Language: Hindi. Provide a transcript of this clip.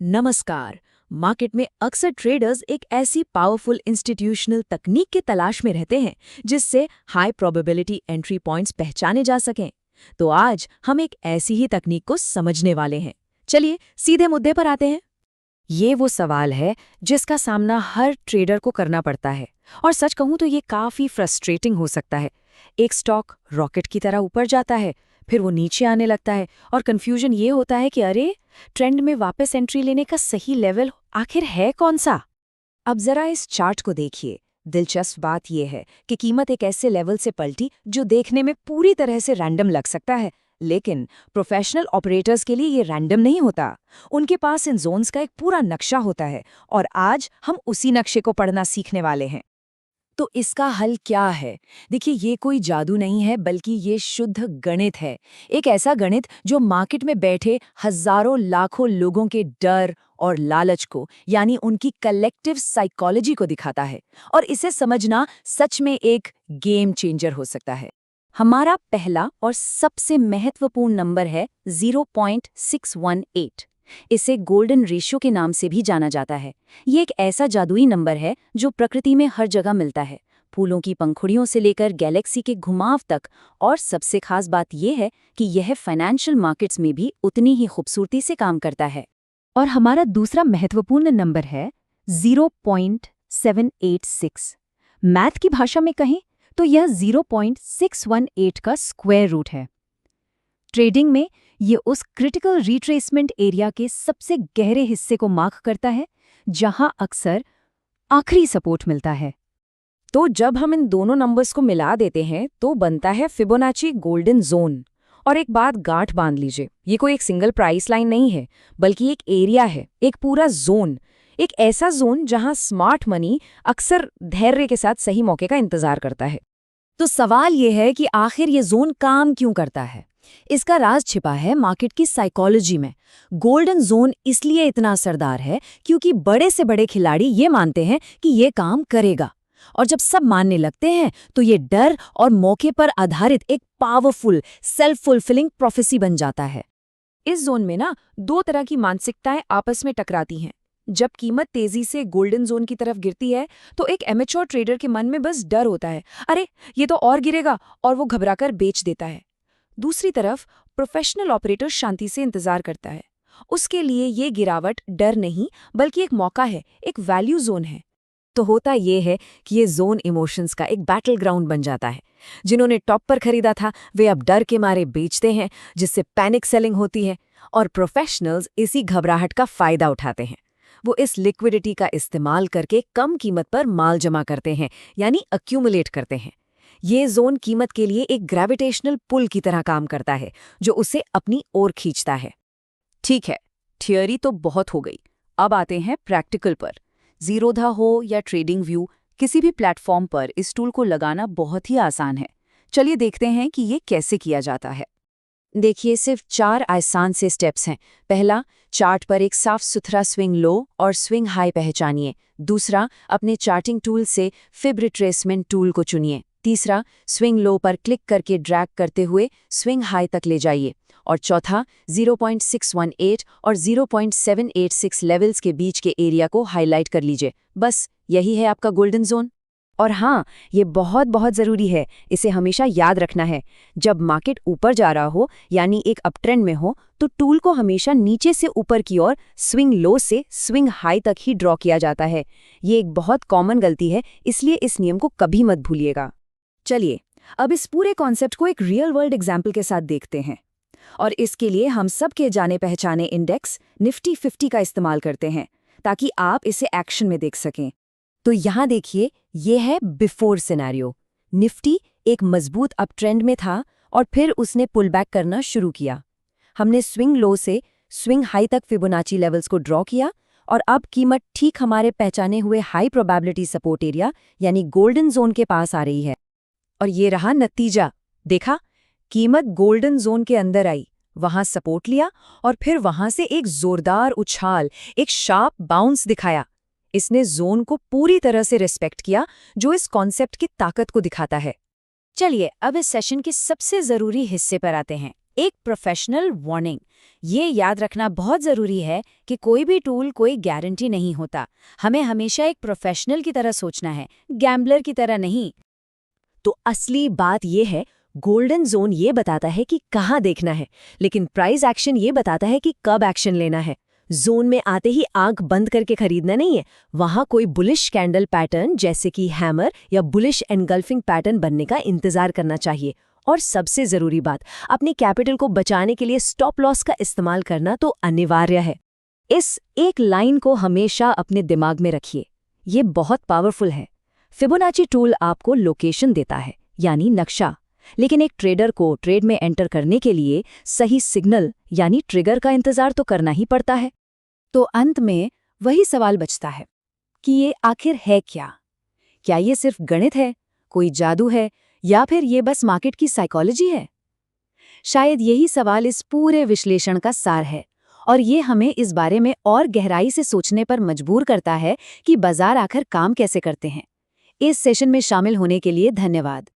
नमस्कार। मार्केट में अक्सर ट्रेडर्स एक ऐसी पावरफुल इंस्टीट्यूशनल तकनीक की तलाश में रहते हैं जिससे हाई प्रोबेबिलिटी एंट्री पॉइंट्स पहचाने जा सकें। तो आज हम एक ऐसी ही तकनीक को समझने वाले हैं। चलिए सीधे मुद्दे पर आते हैं। ये वो सवाल है जिसका सामना हर ट्रेडर को करना पड़ता है, और सच कहूं तो ये काफी फ्रस्ट्रेटिंग हो सकता है। एक स्टॉक रॉकेट की तरह ऊपर जाता है, फिर वो नीचे आने लगता है और कंफ्यूजन ये होता है कि अरे, ट्रेंड में वापस एंट्री लेने का सही लेवल आखिर है कौन सा। अब जरा इस चार्ट को देखिए। दिलचस्प बात यह है कि कीमत एक ऐसे लेवल से पलटी जो देखने में पूरी तरह से रैंडम लग सकता है, लेकिन प्रोफेशनल ऑपरेटर्स के लिए ये रैंडम नहीं होता। उनके पास इन जोन्स का एक पूरा नक्शा होता है, और आज हम उसी नक्शे को पढ़ना सीखने वाले हैं। तो इसका हल क्या है? देखिए, ये कोई जादू नहीं है, बल्कि ये शुद्ध गणित है। एक ऐसा गणित जो मार्केट में बैठे हजारों लाखों लोगों के डर और लालच को, यानी उनकी कलेक्टिव साइकोलॉजी को दिखाता है। और इसे समझना सच में एक गेम चेंजर हो सकता है। हमारा पहला और सबसे महत्वपूर्ण नंबर है 0.618। इसे गोल्डन रेशियो के नाम से भी जाना जाता है। ये एक ऐसा जादुई नंबर है जो प्रकृति में हर जगह मिलता है, फूलों की पंखुड़ियों से लेकर गैलेक्सी के घुमाव तक। और सबसे खास बात यह है कि यह फाइनेंशियल मार्केट्स में भी उतनी ही खूबसूरती से काम करता है। और हमारा दूसरा महत्वपूर्ण नंबर है 0.786। मैथ की भाषा में कहें तो यह 0.618 का स्क्वायर रूट है। ट्रेडिंग में ये उस क्रिटिकल रिट्रेसमेंट एरिया के सबसे गहरे हिस्से को मार्क करता है जहां अक्सर आखिरी सपोर्ट मिलता है। तो जब हम इन दोनों नंबर्स को मिला देते हैं तो बनता है फिबोनाची गोल्डन जोन। और एक बात गांठ बांध लीजिए, ये कोई एक सिंगल प्राइस लाइन नहीं है, बल्कि एक एरिया है, एक पूरा जोन। एक ऐसा जोन जहां स्मार्ट मनी अक्सर धैर्य के साथ सही मौके का इंतजार करता है। तो सवाल ये है कि आखिर ये जोन काम क्यों करता है? इसका राज छिपा है मार्केट की साइकोलॉजी में। गोल्डन जोन इसलिए इतना असरदार है क्योंकि बड़े से बड़े खिलाड़ी ये मानते हैं कि ये काम करेगा, और जब सब मानने लगते हैं तो ये डर और मौके पर आधारित एक पावरफुल सेल्फ फुलफिलिंग प्रोफेसी बन जाता है। इस जोन में ना दो तरह की मानसिकताएं आपस में टकराती हैं। जब कीमत तेजी से गोल्डन जोन की तरफ गिरती है तो एक एमेच्योर ट्रेडर के मन में बस डर होता है, अरे ये तो और गिरेगा, और वो घबराकर बेच देता है। दूसरी तरफ प्रोफेशनल ऑपरेटर शांति से इंतजार करता है। उसके लिए ये गिरावट डर नहीं, बल्कि एक मौका है, एक वैल्यू जोन है। तो होता ये है कि ये जोन इमोशंस का एक बैटल ग्राउंड बन जाता है। जिन्होंने टॉप पर खरीदा था वे अब डर के मारे बेचते हैं, जिससे पैनिक सेलिंग होती है। और प्रोफेशनल्स इसी घबराहट का फायदा उठाते हैं। वो इस लिक्विडिटी का इस्तेमाल करके कम कीमत पर माल जमा करते हैं, यानी अक्यूमुलेट करते हैं। ये जोन कीमत के लिए एक ग्रेविटेशनल पुल की तरह काम करता है, जो उसे अपनी ओर खींचता है। ठीक है, थियोरी तो बहुत हो गई। अब आते हैं प्रैक्टिकल पर। जीरोधा हो या ट्रेडिंग व्यू, किसी भी प्लेटफॉर्म पर इस टूल को लगाना बहुत ही आसान है। चलिए देखते हैं कि ये कैसे किया जाता है। देखिए, सिर्फ 4 आसान से स्टेप्स हैं। पहला, चार्ट पर एक साफ सुथरा स्विंग लो और स्विंग हाई पहचानिए। दूसरा, अपने चार्टिंग टूल से फिब रिट्रेसमेंट टूल को चुनिए। तीसरा, स्विंग लो पर क्लिक करके ड्रैग करते हुए स्विंग हाई तक ले जाइए। और चौथा, 0.618 और 0.786 लेवल्स के बीच के एरिया को हाईलाइट कर लीजिए। बस यही है आपका गोल्डन जोन। और हाँ, ये बहुत बहुत ज़रूरी है, इसे हमेशा याद रखना है। जब मार्केट ऊपर जा रहा हो, यानी एक अपट्रेंड में हो, तो टूल को हमेशा नीचे से ऊपर की ओर स्विंग लो से स्विंग हाई तक ही ड्रॉ किया जाता है। ये एक बहुत कॉमन गलती है, इसलिए इस नियम को कभी मत भूलिएगा। चलिए, अब इस पूरे कॉन्सेप्ट को एक रियल वर्ल्ड एग्जाम्पल के साथ देखते हैं। और इसके लिए हम सब के जाने पहचाने इंडेक्स निफ्टी 50 का इस्तेमाल करते हैं, ताकि आप इसे एक्शन में देख सकें। तो यहाँ देखिए, ये है बिफोर सिनेरियो। निफ्टी एक मजबूत अपट्रेंड में था और फिर उसने पुल बैक करना शुरू किया। हमने स्विंग लो से स्विंग हाई तक फिबोनाची लेवल्स को ड्रॉ किया, और अब कीमत ठीक हमारे पहचाने हुए हाई प्रोबेबिलिटी सपोर्ट एरिया यानी गोल्डन जोन के पास आ रही है। और ये रहा नतीजा। देखा, कीमत गोल्डन जोन के अंदर आई, वहां सपोर्ट लिया, और फिर वहां से एक जोरदार उछाल, एक शार्प बाउंस दिखाया। इसने जोन को पूरी तरह से रिस्पेक्ट किया, जो इस कॉन्सेप्ट की ताकत को दिखाता है। चलिए, अब इस सेशन के सबसे जरूरी हिस्से पर आते हैं, एक प्रोफेशनल वार्निंग। ये याद रखना बहुत ज़रूरी है कि कोई भी टूल कोई गारंटी नहीं होता। हमें हमेशा एक प्रोफेशनल की तरह सोचना है, गैम्बलर की तरह नहीं। तो असली बात ये है, गोल्डन जोन ये बताता है कि कहाँ देखना है, लेकिन प्राइस एक्शन ये बताता है कि कब एक्शन लेना है। जोन में आते ही आंख बंद करके खरीदना नहीं है, वहां कोई बुलिश कैंडल पैटर्न जैसे कि हैमर या बुलिश एनगल्फिंग पैटर्न बनने का इंतजार करना चाहिए। और सबसे जरूरी बात, अपने कैपिटल को बचाने के लिए स्टॉप लॉस का इस्तेमाल करना तो अनिवार्य है। इस एक लाइन को हमेशा अपने दिमाग में रखिए, ये बहुत पावरफुल है। फिबोनाची टूल आपको लोकेशन देता है, यानी नक्शा, लेकिन एक ट्रेडर को ट्रेड में एंटर करने के लिए सही सिग्नल यानी ट्रिगर का इंतजार तो करना ही पड़ता है। तो अंत में वही सवाल बचता है कि ये आखिर है क्या? क्या ये सिर्फ गणित है, कोई जादू है, या फिर ये बस मार्केट की साइकोलॉजी है? शायद यही सवाल इस पूरे विश्लेषण का सार है, और ये हमें इस बारे में और गहराई से सोचने पर मजबूर करता है कि बाजार आखिर काम कैसे करते हैं। इस सेशन में शामिल होने के लिए धन्यवाद।